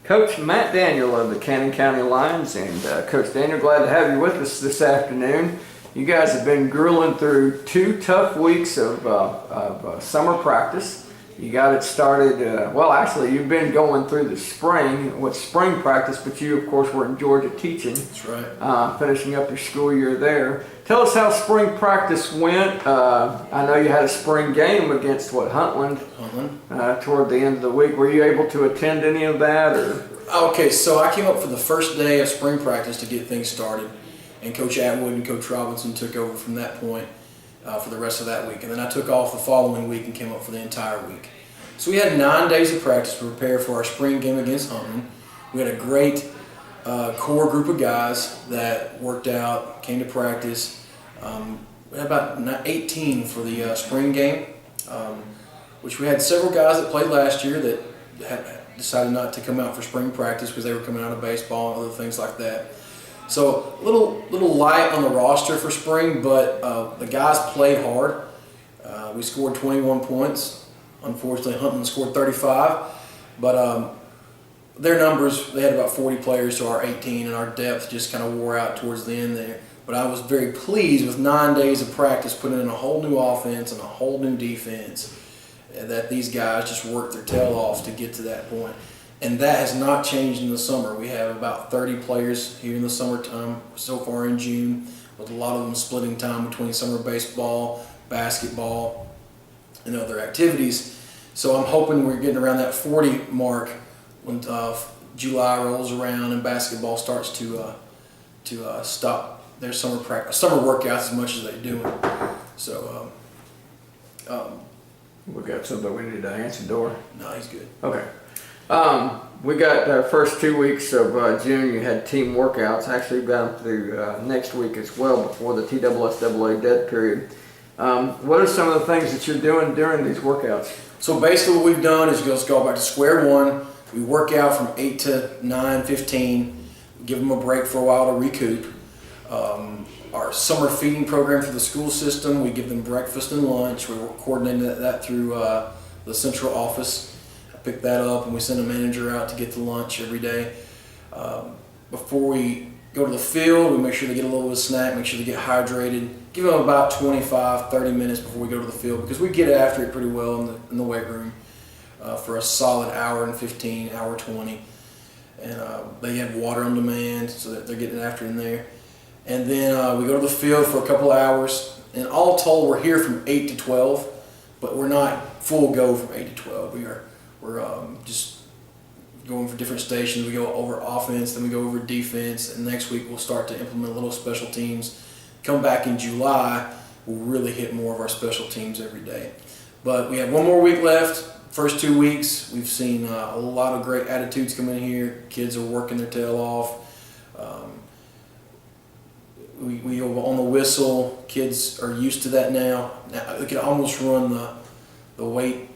Coach Matt Daniel of the Cannon County Lions. And Coach Daniel, glad to have you with us this afternoon. You guys have been grueling through 2 tough weeks of summer practice. You got it started, well actually you've been going through the spring with spring practice, but you of course were in Georgia teaching. That's right. Finishing up your school year there. Tell us how spring practice went. I know you had a spring game against Huntland toward the end of the week. Were you able to attend any of that? Or? Okay, so I came up for the first day of spring practice to get things started, and Coach Atwood and Coach Robinson took over from that point for the rest of that week. And then I took off the following week and came up for the entire week. So we had 9 days of practice to prepare for our spring game against Huntland. We had a great core group of guys that worked out, came to practice. We had about 18 for the spring game, which we had several guys that played last year that had decided not to come out for spring practice because they were coming out of baseball and other things like that. So a little light on the roster for spring, but the guys played hard. We scored 21 points. Unfortunately, Huntland scored 35, but their numbers, they had about 40 players to our 18, and our depth just kind of wore out towards the end there. But I was very pleased with 9 days of practice, putting in a whole new offense and a whole new defense, that these guys just worked their tail off to get to that point. And that has not changed in the summer. We have about 30 players here in the summertime so far in June, with a lot of them splitting time between summer baseball, basketball, and other activities. So I'm hoping we're getting around that 40 mark when July rolls around and basketball starts to stop their summer workouts as much as they do. So we got something we need to answer door. No, he's good. Okay. We got our first 2 weeks of June. You had team workouts. Actually, we got them through next week as well before the TSSAA dead period. What are some of the things that you're doing during these workouts? So basically what we've done is just go back to square one. We work out from 8 to 9:15, give them a break for a while to recoup. Our summer feeding program for the school system, we give them breakfast and lunch. We're coordinating that through the central office. I pick that up and we send a manager out to get the lunch every day. Before we go to the field, we make sure they get a little bit of snack, make sure they get hydrated. Give them about 25, 30 minutes before we go to the field, because we get after it pretty well in the weight room for a solid hour and 15, hour 20. And they have water on demand, so that they're getting after in there. And then we go to the field for a couple hours. And all told, we're here from 8 to 12, but we're not full go from 8 to 12. We're just going for different stations. We go over offense, then we go over defense, and next week we'll start to implement a little special teams. Come back in July, we'll really hit more of our special teams every day. But we have 1 more week left. First 2 weeks, we've seen a lot of great attitudes come in here. Kids are working their tail off. We go on the whistle. Kids are used to that now. They can almost run the weight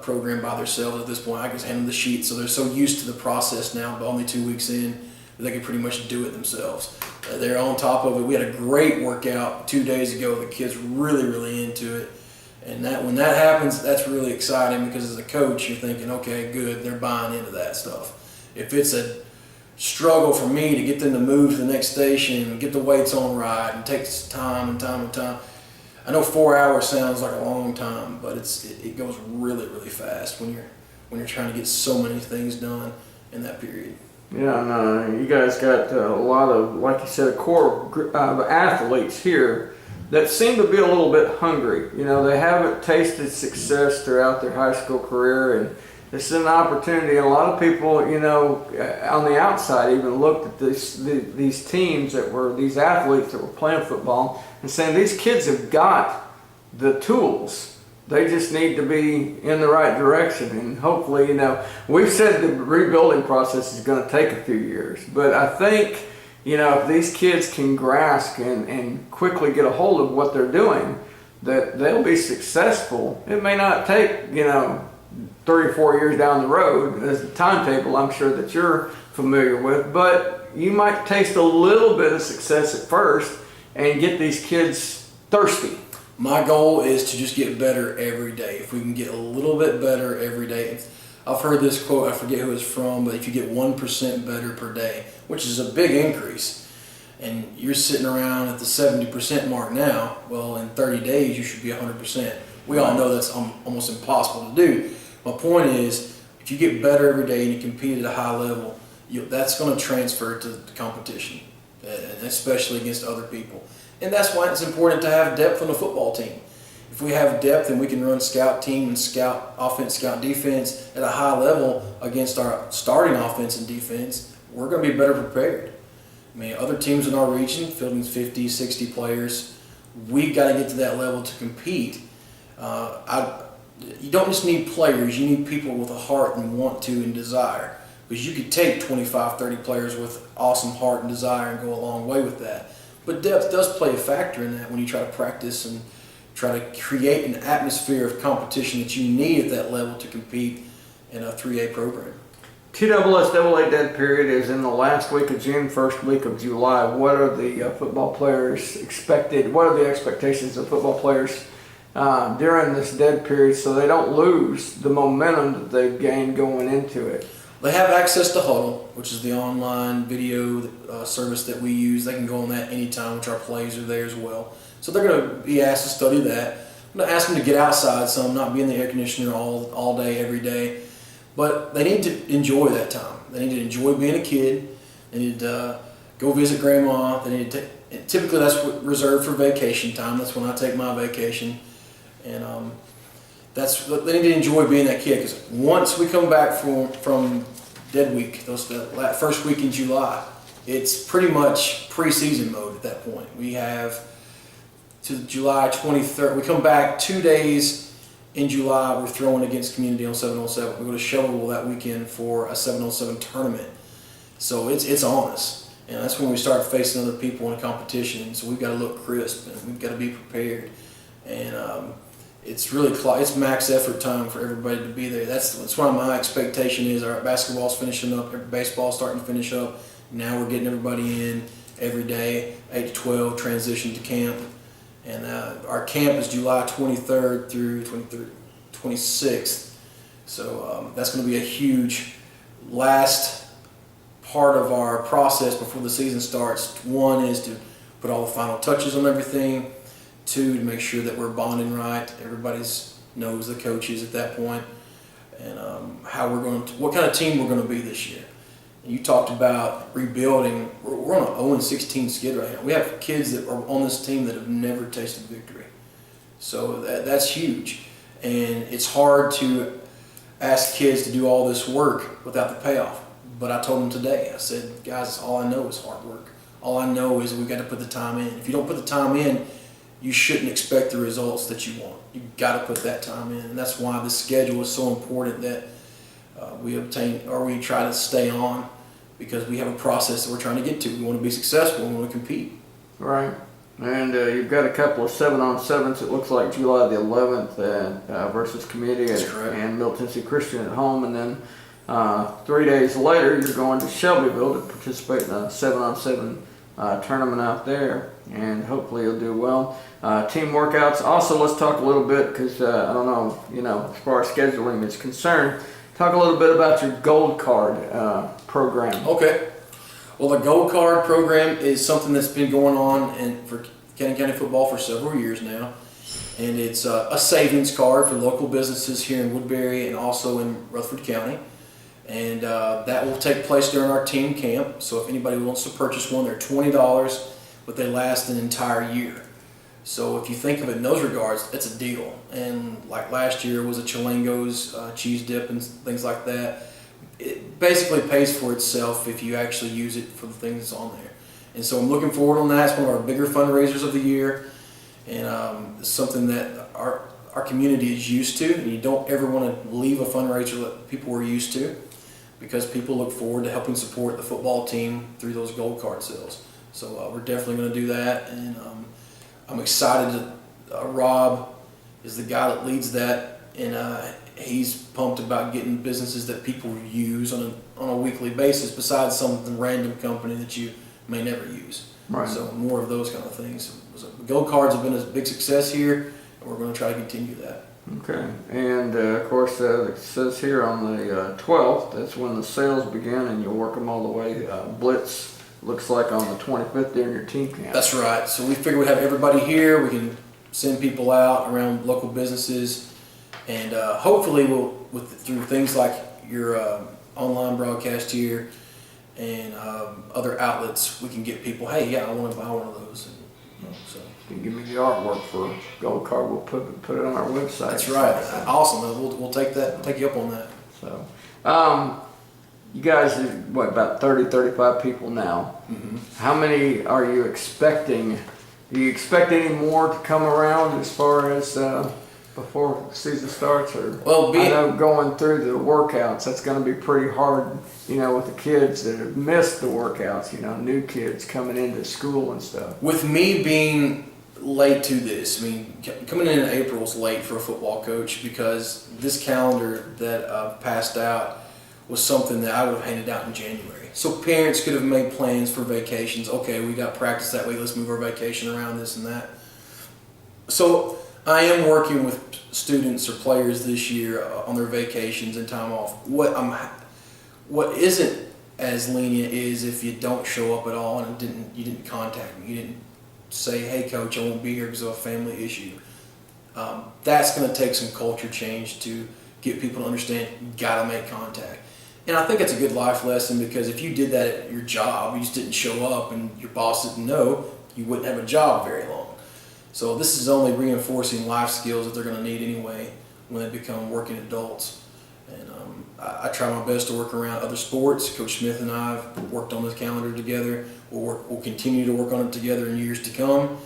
program by themselves at this point. I can hand them the sheet, so they're so used to the process now, but only 2 weeks in, that they can pretty much do it themselves. They're on top of it. We had a great workout 2 days ago. The kids really, really into it. And when that happens, that's really exciting, because as a coach, you're thinking, okay, good, they're buying into that stuff. If it's a struggle for me to get them to move to the next station and get the weights on right, and takes time and time and time. I know 4 hours sounds like a long time, but it goes really, really fast when you're trying to get so many things done in that period. Yeah, no, you guys got a lot of, like you said, a core of athletes here that seem to be a little bit hungry. You know, they haven't tasted success throughout their high school career, and this is an opportunity. And a lot of people, you know, on the outside even looked at these teams that were, these athletes that were playing football and saying, these kids have got the tools. They just need to be in the right direction. And hopefully, you know, we've said the rebuilding process is going to take a few years, but I think, you know, if these kids can grasp and quickly get a hold of what they're doing, that they'll be successful. It may not take, you know, 3 or 4 years down the road as the timetable I'm sure that you're familiar with, but you might taste a little bit of success at first and get these kids thirsty. My goal is to just get better every day. If we can get a little bit better every day. I've heard this quote, I forget who it's from, but if you get 1% better per day, which is a big increase, and you're sitting around at the 70% mark now, well, in 30 days you should be 100%. We all know that's almost impossible to do. My point is, if you get better every day and you compete at a high level, that's going to transfer to the competition, especially against other people. And that's why it's important to have depth on the football team. If we have depth and we can run scout team and scout offense, scout defense at a high level against our starting offense and defense, we're going to be better prepared. I mean, other teams in our region, fielding 50, 60 players, we've got to get to that level to compete. You don't just need players, you need people with a heart and want to and desire. Because you could take 25, 30 players with awesome heart and desire and go a long way with that. But depth does play a factor in that when you try to practice and try to create an atmosphere of competition that you need at that level to compete in a 3A program. TSSAA dead period is in the last week of June, first week of July. What are the football players expected? What are the expectations of football players during this dead period so they don't lose the momentum that they've gained going into it? They have access to Huddle, which is the online video service that we use. They can go on that anytime, which our plays are there as well. So they're going to be asked to study that. I'm going to ask them to get outside some, not be in the air conditioner all day, every day. But they need to enjoy that time. They need to enjoy being a kid. They need to go visit grandma. They need to typically that's reserved for vacation time. That's when I take my vacation. And they need to enjoy being that kid, because once we come back from dead week, that first week in July, it's pretty much preseason mode at that point. We have to July 23rd. We come back 2 days in July. We're throwing against Community on 707. We go to Shelbyville that weekend for a 707 tournament. So it's on us, and that's when we start facing other people in a competition. So we've got to look crisp and we've got to be prepared. And it's max effort time for everybody to be there. That's why my expectation is our basketball's finishing up, baseball's starting to finish up. Now we're getting everybody in every day, 8 to 12, transition to camp. And our camp is July 23rd through 26th. So that's going to be a huge last part of our process before the season starts. One is to put all the final touches on everything. Two, to make sure that we're bonding right. Everybody knows the coaches at that point, and what kind of team we're going to be this year. And you talked about rebuilding. We're on an 0-16 skid right now. We have kids that are on this team that have never tasted victory, so that's huge. And it's hard to ask kids to do all this work without the payoff. But I told them today, I said, guys, all I know is hard work. All I know is we've got to put the time in. If you don't put the time in, you shouldn't expect the results that you want. You've got to put that time in, and that's why the schedule is so important that we try to stay on, because we have a process that we're trying to get to. We want to be successful. We want to compete. Right. And you've got a couple of 7-on-7s. It looks like July the 11th versus Community and Middle Tennessee Christian at home, and then 3 days later you're going to Shelbyville to participate in a 7-on-7 tournament out there, and hopefully you'll do well. Team workouts. Also, let's talk a little bit, because I don't know, as far as scheduling is concerned, talk a little bit about your Gold Card program. Okay. Well, the Gold Card program is something that's been going on for Cannon County football for several years now, and it's a savings card for local businesses here in Woodbury and also in Rutherford County. And that will take place during our team camp. So if anybody wants to purchase one, they're $20, but they last an entire year. So if you think of it in those regards, it's a deal. And like last year was a Chilango's cheese dip and things like that. It basically pays for itself if you actually use it for the things that's on there. And so I'm looking forward on that. It's one of our bigger fundraisers of the year, and it's something that our community is used to. And you don't ever want to leave a fundraiser that people were used to, because people look forward to helping support the football team through those Gold Card sales. So we're definitely going to do that, and I'm excited that Rob is the guy that leads that, and he's pumped about getting businesses that people use on a weekly basis, besides some random company that you may never use. Right. So more of those kind of things. So Gold Cards have been a big success here, and we're going to try to continue that. Okay, and of course, it says here on the 12th, that's when the sales begin, and you'll work them all the way. Blitz looks like on the 25th during your team camp. That's right. So we figured we'd have everybody here. We can send people out around local businesses, and hopefully through things like your online broadcast here and other outlets, we can get people. Hey, yeah, I want to buy one of those. And, so You can give me the artwork for Gold Card. We'll put it on our website. that's right. Awesome. We'll take you up on that. So, you guys are what, about 30, 35 people now. Mm-hmm. How many are you expecting? Do you expect any more to come around as far as before the season starts? Or Well, I know going through the workouts, that's going to be pretty hard, with the kids that have missed the workouts, new kids coming into school and stuff. With me being late to this, I mean, coming in April is late for a football coach because this calendar that I've passed out was something that I would have handed out in January. So parents could have made plans for vacations. Okay, we got practice that way. Let's move our vacation around, this and that. So I am working with students or players this year on their vacations and time off. What isn't as lenient is if you don't show up at all and you didn't contact me. You didn't say, hey coach, I won't be here because of a family issue. That's going to take some culture change to get people to understand you got to make contact. And I think it's a good life lesson because if you did that at your job, you just didn't show up and your boss didn't know, you wouldn't have a job very long. So this is only reinforcing life skills that they're going to need anyway when they become working adults. And I try my best to work around other sports. Coach Smith and I have worked on this calendar together. We'll continue to work on it together in years to come.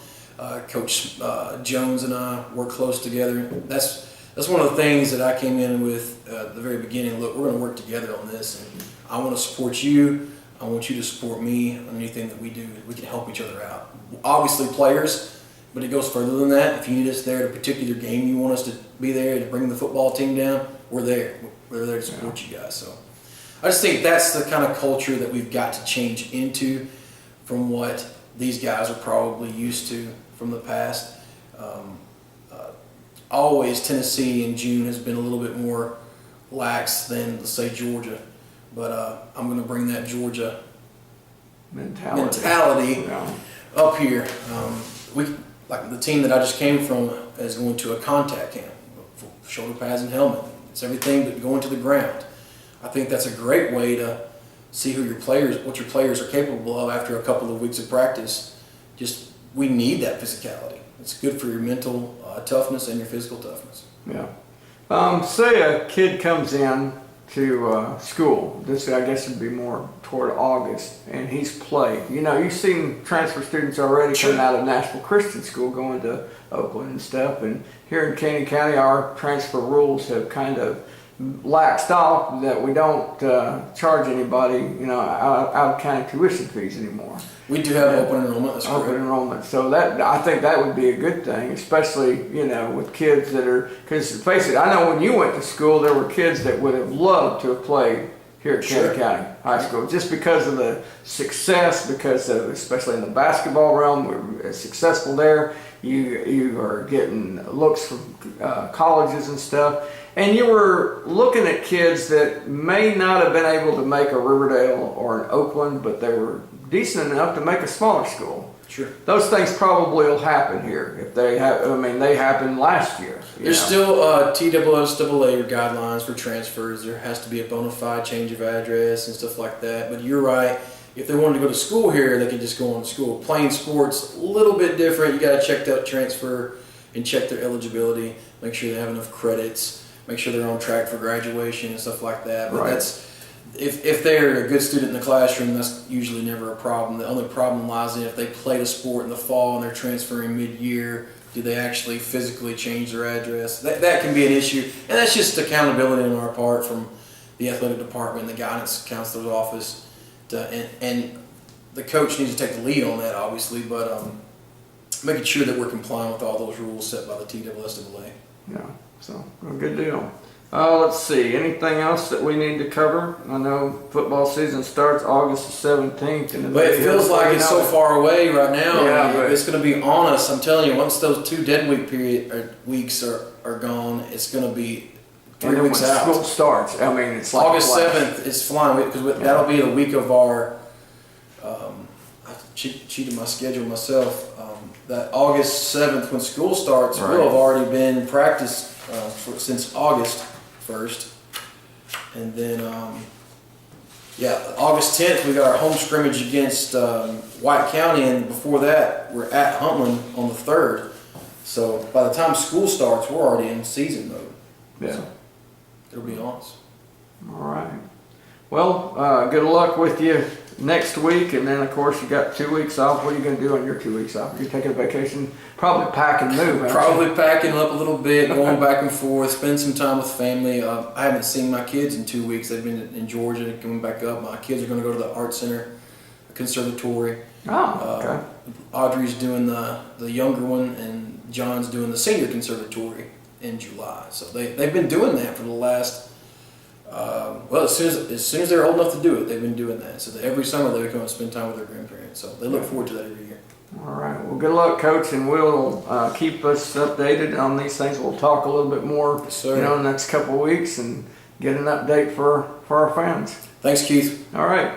Coach Jones and I work close together. That's one of the things that I came in with at the very beginning. Look, we're going to work together on this, and I want to support you. I want you to support me on anything that we do. We can help each other out. Obviously, players, but it goes further than that. If you need us there at a particular game, you want us to be there to bring the football team down, we're there. We're there to support you guys. So I just think that's the kind of culture that we've got to change into from what these guys are probably used to from the past. Always Tennessee in June has been a little bit more lax than, let's say, Georgia. But I'm going to bring that Georgia mentality up here. Like the team that I just came from is going to a contact camp, shoulder pads and helmet. It's everything but going to the ground. I think that's a great way to see what your players are capable of after a couple of weeks of practice. We need that physicality. It's good for your mental toughness and your physical toughness. Yeah. Say a kid comes in to school. This, I guess, would be more toward August, and he's played. You've seen transfer students already coming out of Nashville Christian School going to Oakland and stuff. And here in Canyon County, our transfer rules have kind of laxed off that we don't charge anybody, out of county tuition fees anymore. We do have open enrollment. That's correct. Open enrollment. So I think that would be a good thing, especially, with kids that are, because face it, I know when you went to school, there were kids that would have loved to have played here at Canyon County High School, just because of the success, because of, especially in the basketball realm, we're successful there. You are getting looks from colleges and stuff. And you were looking at kids that may not have been able to make a Riverdale or an Oakland, but they were decent enough to make a smaller school. Sure. Those things probably will happen here if they have. They happened last year. There's still TSSAA guidelines for transfers. There has to be a bona fide change of address and stuff like that. But you're right. If they wanted to go to school here, they could just go on to school. Playing sports, a little bit different. You got to check that transfer and check their eligibility. Make sure they have enough credits. Make sure they're on track for graduation and stuff like that. But that's if they're a good student in the classroom, that's usually never a problem. The only problem lies in if they played a sport in the fall and they're transferring mid-year. Do they actually physically change their address? That can be an issue, and that's just accountability on our part from the athletic department and the guidance counselor's office. And the coach needs to take the lead on that, obviously, but making sure that we're complying with all those rules set by the TSSAA. Yeah, so good deal. Let's see. Anything else that we need to cover? I know football season starts August the 17th. But it feels like it's so far away right now. Yeah, but it's going to be on us. I'm telling you, once those 2 dead weeks are gone, it's going to be 3 And then weeks when out. school starts, I mean, it's like August flash. 7th is flying because that'll be the week of our. I cheated my schedule myself. That August 7th, when school starts, Right. we'll have already been in practice since August 1st, and then August 10th we got our home scrimmage against White County, and before that we're at Huntland on the 3rd. So by the time school starts, we're already in season mode. Yeah. So it'll be on us. All right. Well, good luck with you next week, and then of course you got 2 weeks off. What are you going to do on your 2 weeks off? You're taking a vacation, probably pack and move. aren't you? Probably packing up a little bit, going back and forth, spend some time with family. I haven't seen my kids in 2 weeks. They've been in Georgia, coming back up. My kids are going to go to the art center, the conservatory. Oh, okay. Audrey's doing the younger one, and John's doing the senior conservatory in July. So they've been doing that for the last. As soon as they're old enough to do it, they've been doing that. So every summer they come and spend time with their grandparents. So they look forward to that every year. All right. Well, good luck, Coach, and we'll keep us updated on these things. We'll talk a little bit more, Yes, sir. in the next couple of weeks and get an update for our fans. Thanks, Keith. All right.